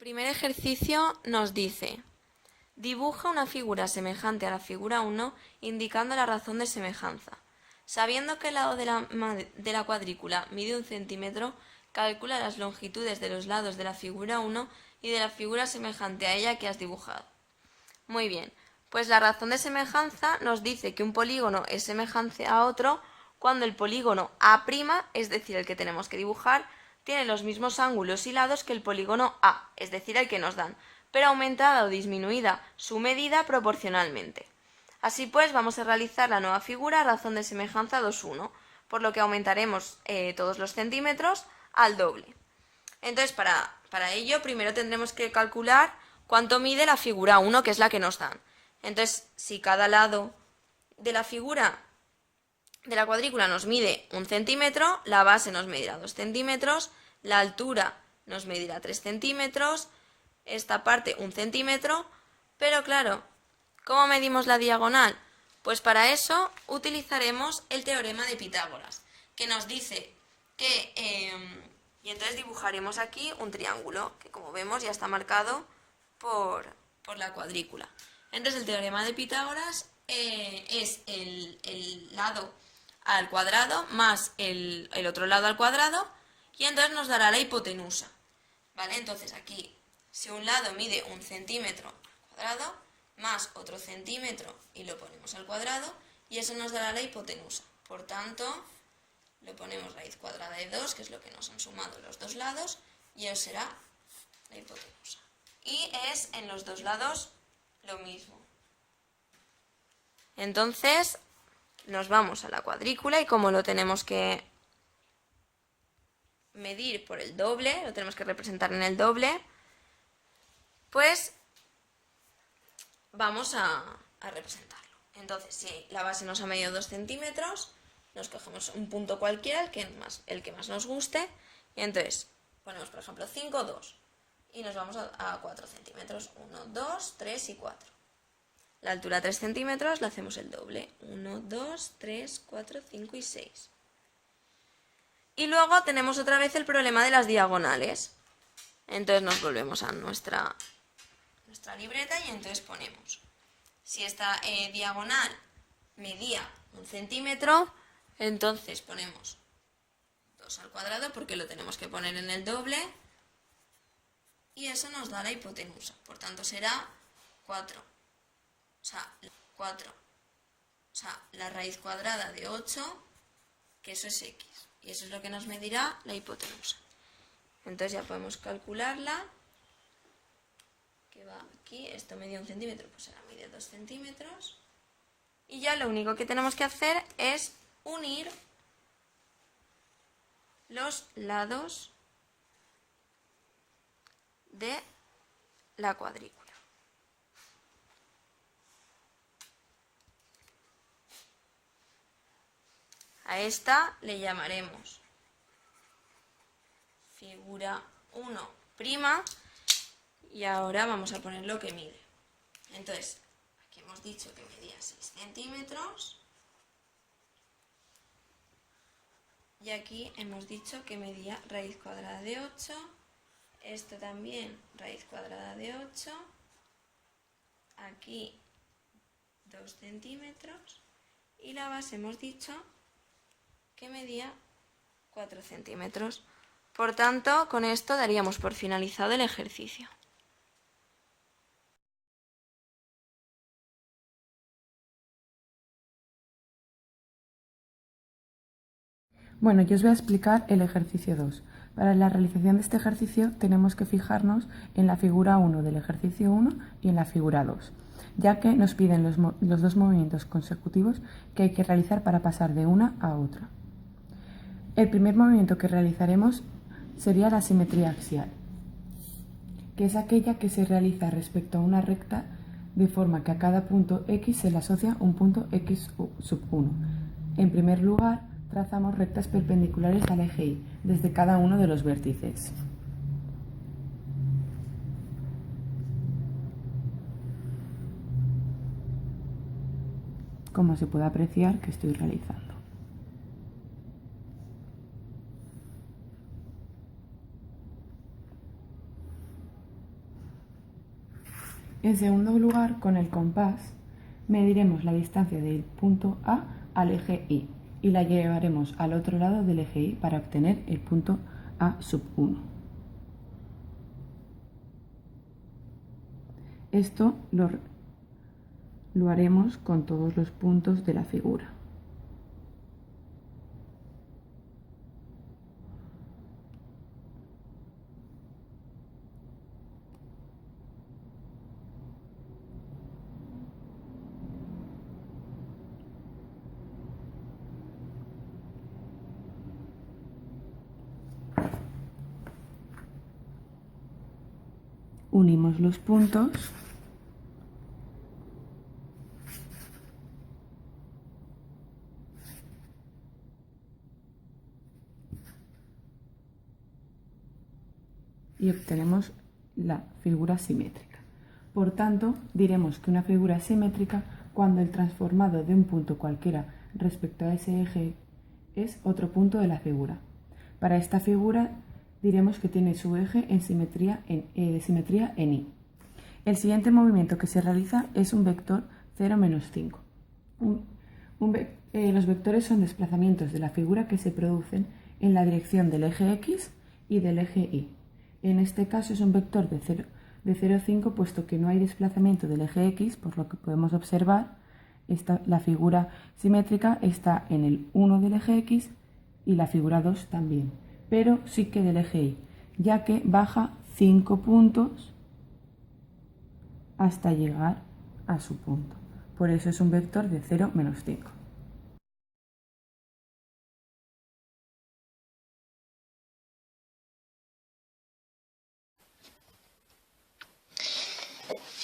primer ejercicio nos dice: dibuja una figura semejante a la figura 1 indicando la razón de semejanza. Sabiendo que el lado de la cuadrícula mide 1 centímetro, calcula las longitudes de los lados de la figura 1 y de la figura semejante a ella que has dibujado. Muy bien, pues la razón de semejanza nos dice que un polígono es semejante a otro cuando el polígono A', es decir, el que tenemos que dibujar, tiene los mismos ángulos y lados que el polígono A, es decir, el que nos dan, pero aumentada o disminuida su medida proporcionalmente. Así pues, vamos a realizar la nueva figura razón de semejanza 2,1, por lo que aumentaremos todos los centímetros al doble. Entonces, para ello, primero tendremos que calcular cuánto mide la figura 1, que es la que nos dan. Entonces, si cada lado de la figura de la cuadrícula nos mide 1 centímetro, la base nos medirá 2 centímetros, la altura nos medirá 3 centímetros, esta parte 1 centímetro, pero claro, ¿cómo medimos la diagonal? Pues para eso utilizaremos el teorema de Pitágoras, que nos dice que... y entonces dibujaremos aquí un triángulo, que como vemos ya está marcado por la cuadrícula. Entonces el teorema de Pitágoras es el lado al cuadrado más el otro lado al cuadrado, y entonces nos dará la hipotenusa. ¿Vale? Entonces aquí, si un lado mide 1 centímetro al cuadrado, más otro centímetro y lo ponemos al cuadrado, y eso nos dará la hipotenusa. Por tanto, le ponemos raíz cuadrada de 2, que es lo que nos han sumado los dos lados, y eso será la hipotenusa. Y es en los dos lados lo mismo. Entonces, nos vamos a la cuadrícula y como lo tenemos que medir por el doble, lo tenemos que representar en el doble, pues vamos a representarlo. Entonces, si la base nos ha medido 2 centímetros, nos cogemos un punto cualquiera, el que más nos guste, y entonces ponemos, por ejemplo, 5, 2, y nos vamos a 4 centímetros, 1, 2, 3 y 4. La altura 3 centímetros, le hacemos el doble, 1, 2, 3, 4, 5 y 6. Y luego tenemos otra vez el problema de las diagonales. Entonces nos volvemos a nuestra libreta y entonces ponemos, si esta diagonal medía 1 centímetro, entonces ponemos 2 al cuadrado porque lo tenemos que poner en el doble, y eso nos da la hipotenusa, por tanto será 4, o sea, la raíz cuadrada de 8, que eso es x, y eso es lo que nos medirá la hipotenusa. Entonces ya podemos calcularla, que va aquí, esto medía 1 centímetro, pues ahora mide 2 centímetros, y ya lo único que tenemos que hacer es unir los lados de la cuadrícula. A esta le llamaremos figura 1', y ahora vamos a poner lo que mide. Entonces, aquí hemos dicho que medía 6 centímetros, y aquí hemos dicho que medía raíz cuadrada de 8, esto también raíz cuadrada de 8, aquí 2 centímetros, y la base hemos dicho que medía 4 centímetros. Por tanto, con esto daríamos por finalizado el ejercicio. Bueno, yo os voy a explicar el ejercicio 2. Para la realización de este ejercicio tenemos que fijarnos en la figura 1 del ejercicio 1 y en la figura 2, ya que nos piden los dos movimientos consecutivos que hay que realizar para pasar de una a otra. El primer movimiento que realizaremos sería la simetría axial, que es aquella que se realiza respecto a una recta de forma que a cada punto x se le asocia un punto x sub 1. En primer lugar, trazamos rectas perpendiculares al eje Y desde cada uno de los vértices. Como se puede apreciar que estoy realizando. En segundo lugar, con el compás mediremos la distancia del punto A al eje Y y la llevaremos al otro lado del eje Y para obtener el punto A sub 1. Esto lo haremos con todos los puntos de la figura. Unimos los puntos y obtenemos la figura simétrica. Por tanto, diremos que una figura es simétrica cuando el transformado de un punto cualquiera respecto a ese eje es otro punto de la figura. Para esta figura diremos que tiene su eje de simetría en Y. El siguiente movimiento que se realiza es un vector 0, menos 5. Los vectores son desplazamientos de la figura que se producen en la dirección del eje X y del eje Y. En este caso es un vector de 0,5 puesto que no hay desplazamiento del eje X, por lo que podemos observar la figura simétrica está en el 1 del eje X y la figura 2 también, pero sí que del eje Y, ya que baja 5 puntos hasta llegar a su punto. Por eso es un vector de 0, menos 5.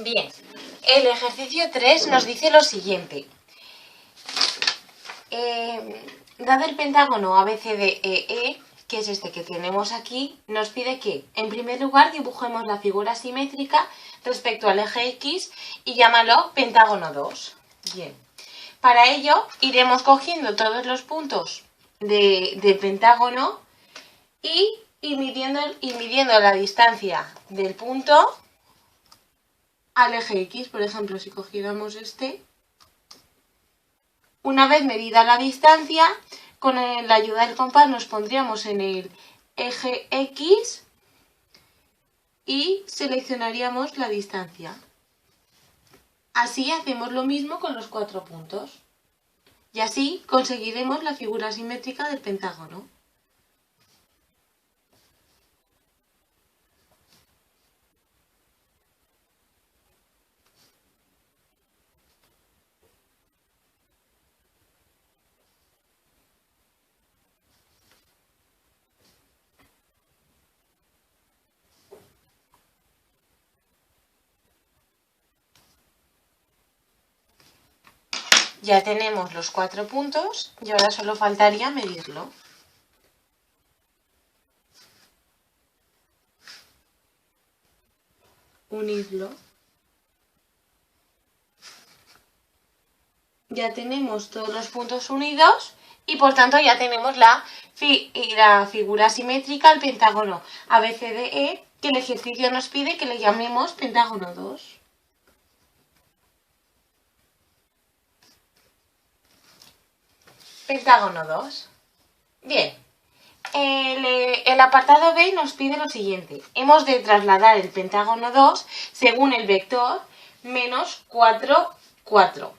Bien, el ejercicio 3 nos dice lo siguiente. Dado el pentágono ABCDEE, que es este que tenemos aquí, nos pide que, en primer lugar, dibujemos la figura simétrica respecto al eje X y llámalo pentágono 2. Bien, para ello iremos cogiendo todos los puntos del pentágono y midiendo la distancia del punto al eje X. Por ejemplo, si cogiéramos este, una vez medida la distancia, con la ayuda del compás nos pondríamos en el eje X y seleccionaríamos la distancia. Así hacemos lo mismo con los 4 puntos. Y así conseguiremos la figura simétrica del pentágono. Ya tenemos los 4 puntos y ahora solo faltaría medirlo. Unirlo. Ya tenemos todos los puntos unidos y por tanto ya tenemos la figura simétrica al pentágono ABCDE, que el ejercicio nos pide que le llamemos pentágono 2. Pentágono 2. Bien, el apartado B nos pide lo siguiente. Hemos de trasladar el pentágono 2 según el vector menos 4, 4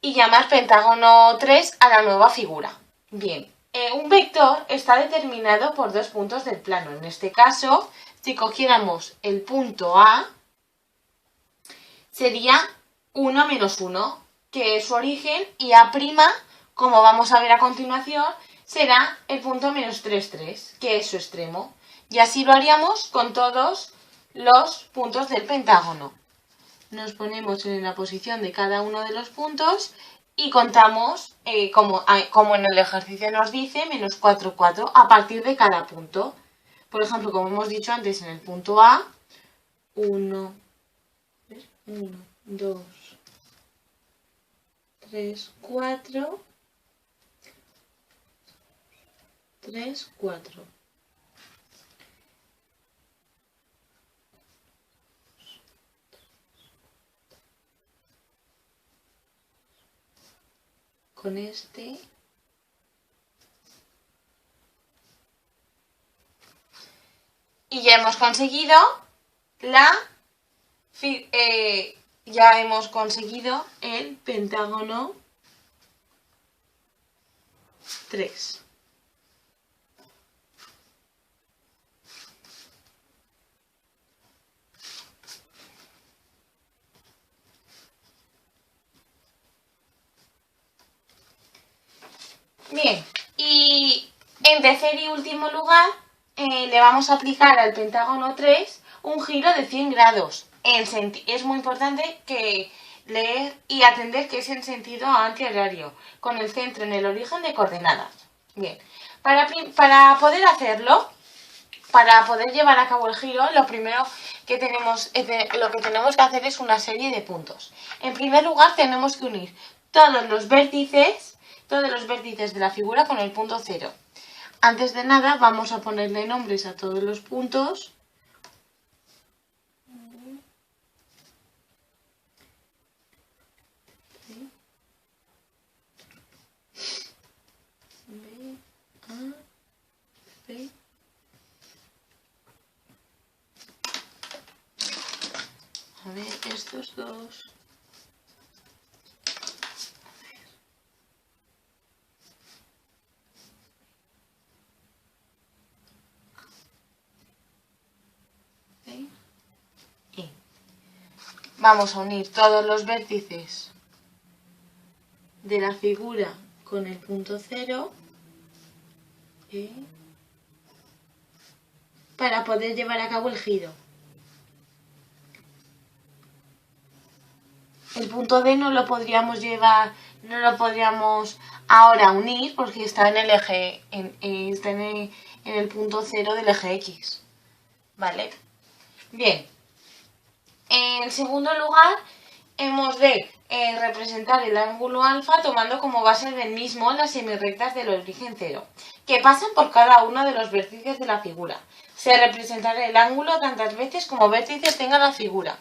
y llamar pentágono 3 a la nueva figura. Bien, un vector está determinado por dos puntos del plano. En este caso, si cogiéramos el punto A, sería 1 menos 1, que es su origen, y A', como vamos a ver a continuación, será el punto menos 3, 3, que es su extremo. Y así lo haríamos con todos los puntos del pentágono. Nos ponemos en la posición de cada uno de los puntos y contamos, como en el ejercicio nos dice, menos 4, 4 a partir de cada punto. Por ejemplo, como hemos dicho antes, en el punto A, 1, 2, 3, 4, 3, 4. con este. Y ya hemos conseguido el pentágono 3. Bien, y en tercer y último lugar le vamos a aplicar al pentágono 3 un giro de 100 grados. Es muy importante que leer y atender que es en sentido antihorario, con el centro en el origen de coordenadas. Bien, para poder hacerlo, para poder llevar a cabo el giro, lo primero que tenemos que hacer es una serie de puntos. En primer lugar, tenemos que unir todos los vértices de la figura con el punto 0. Antes de nada, vamos a ponerle nombres a todos los puntos. B, A, B. A ver, estos dos. Y vamos a unir todos los vértices de la figura con el punto 0 para poder llevar a cabo el giro. El punto D no lo podríamos ahora unir porque está en el eje, está en el punto 0 del eje X. ¿Vale? Bien. En segundo lugar, hemos de representar el ángulo alfa tomando como base del mismo las semirrectas del origen 0, que pasan por cada uno de los vértices de la figura. Se representará el ángulo tantas veces como vértices tenga la figura.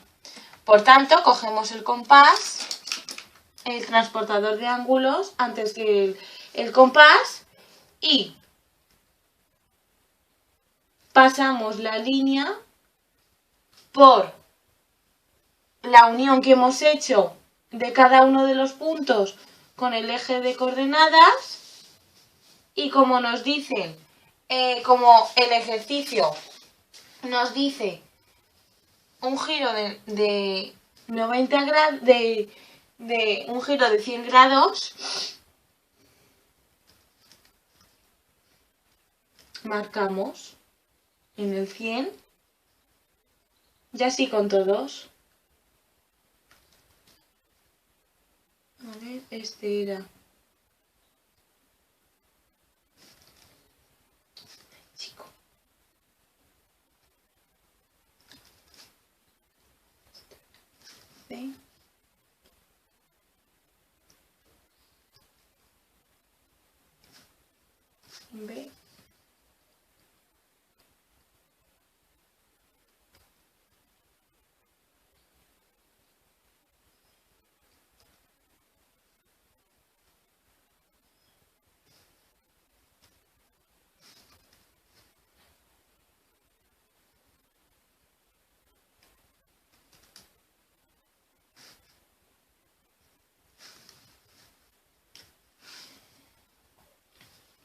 Por tanto, cogemos el compás, el transportador de ángulos, antes que el compás, y pasamos la línea por la unión que hemos hecho de cada uno de los puntos con el eje de coordenadas, y como nos dicen, como el ejercicio nos dice un giro de 90 grados, de un giro de 100 grados, marcamos en el 100, y así con todos. A ver, este era. Chico. ¿Sí? B.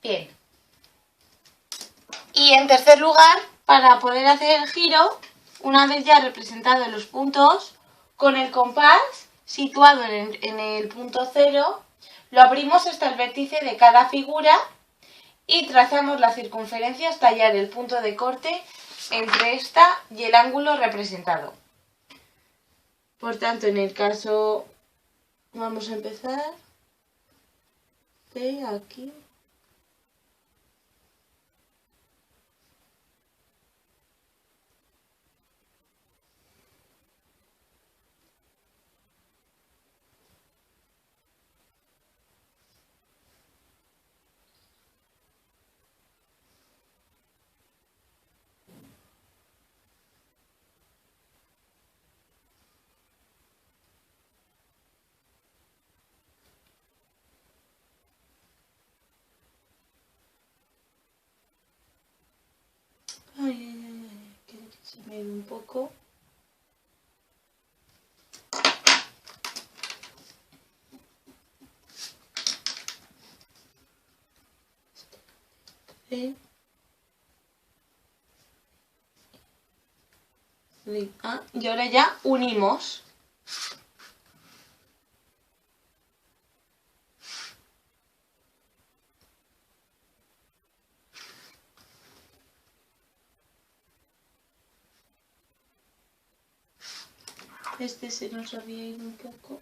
Bien. Y en tercer lugar, para poder hacer el giro, una vez ya representados los puntos, con el compás situado en el punto 0, lo abrimos hasta el vértice de cada figura y trazamos la circunferencia hasta hallar el punto de corte entre esta y el ángulo representado. Por tanto, en el caso, vamos a empezar de aquí. Se me ha ido un poco. Y ahora ya unimos. Este se nos había ido un poco.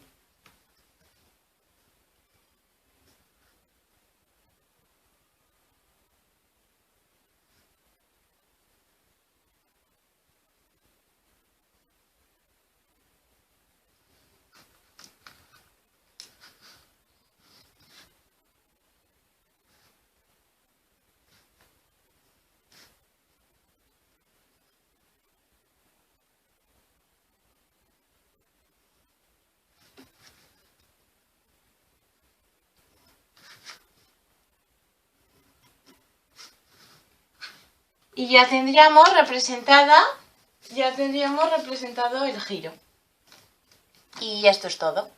Y ya tendríamos representado el giro. Y esto es todo.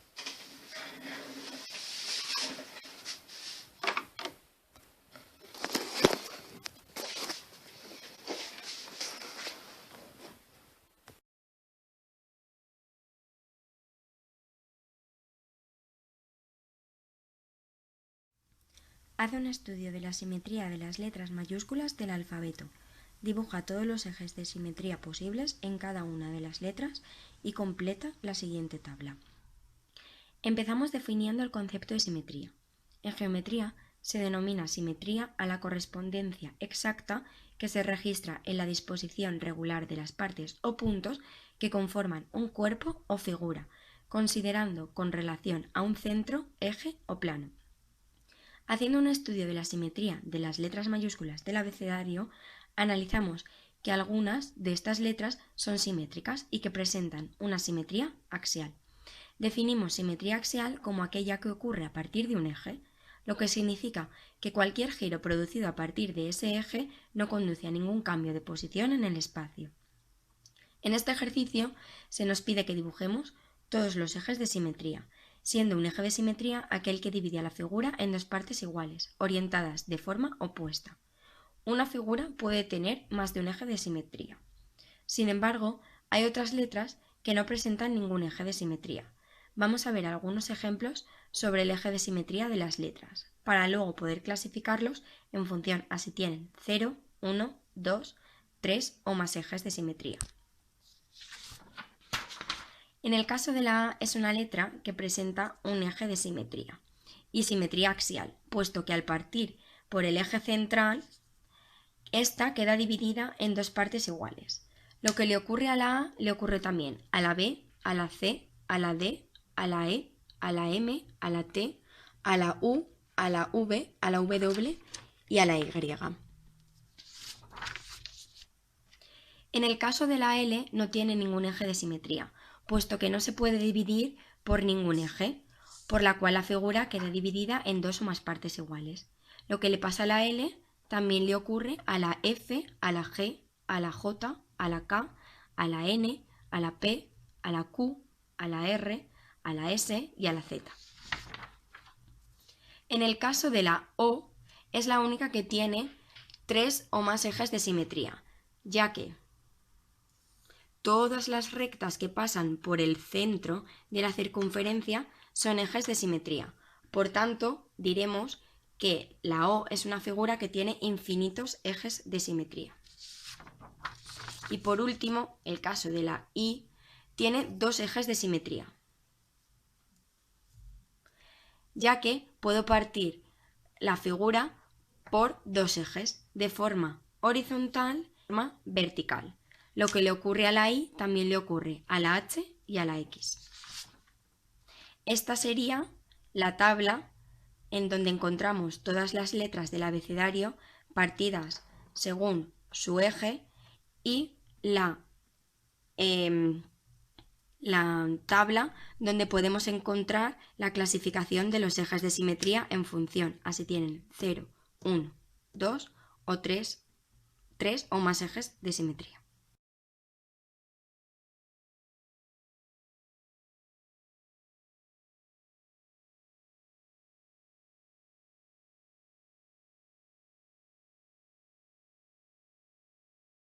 Haz un estudio de la simetría de las letras mayúsculas del alfabeto. Dibuja todos los ejes de simetría posibles en cada una de las letras y completa la siguiente tabla. Empezamos definiendo el concepto de simetría. En geometría se denomina simetría a la correspondencia exacta que se registra en la disposición regular de las partes o puntos que conforman un cuerpo o figura, considerando con relación a un centro, eje o plano. Haciendo un estudio de la simetría de las letras mayúsculas del abecedario, analizamos que algunas de estas letras son simétricas y que presentan una simetría axial. Definimos simetría axial como aquella que ocurre a partir de un eje, lo que significa que cualquier giro producido a partir de ese eje no conduce a ningún cambio de posición en el espacio. En este ejercicio se nos pide que dibujemos todos los ejes de simetría, siendo un eje de simetría aquel que divide a la figura en dos partes iguales, orientadas de forma opuesta. Una figura puede tener más de un eje de simetría. Sin embargo, hay otras letras que no presentan ningún eje de simetría. Vamos a ver algunos ejemplos sobre el eje de simetría de las letras, para luego poder clasificarlos en función a si tienen 0, 1, 2, 3 o más ejes de simetría. En el caso de la A es una letra que presenta un eje de simetría y simetría axial, puesto que al partir por el eje central, esta queda dividida en dos partes iguales. Lo que le ocurre a la A le ocurre también a la B, a la C, a la D, a la E, a la M, a la T, a la U, a la V, a la W y a la Y. En el caso de la L no tiene ningún eje de simetría, puesto que no se puede dividir por ningún eje, por la cual la figura queda dividida en dos o más partes iguales. Lo que le pasa a la L también le ocurre a la F, a la G, a la J, a la K, a la N, a la P, a la Q, a la R, a la S y a la Z. En el caso de la O, es la única que tiene tres o más ejes de simetría, ya que todas las rectas que pasan por el centro de la circunferencia son ejes de simetría. Por tanto, diremos que la O es una figura que tiene infinitos ejes de simetría. Y por último, el caso de la I tiene dos ejes de simetría, ya que puedo partir la figura por dos ejes, de forma horizontal y de forma vertical. Lo que le ocurre a la I también le ocurre a la H y a la X. Esta sería la tabla en donde encontramos todas las letras del abecedario partidas según su eje y la tabla donde podemos encontrar la clasificación de los ejes de simetría en función a si tienen 0, 1, 2 o 3 o más ejes de simetría.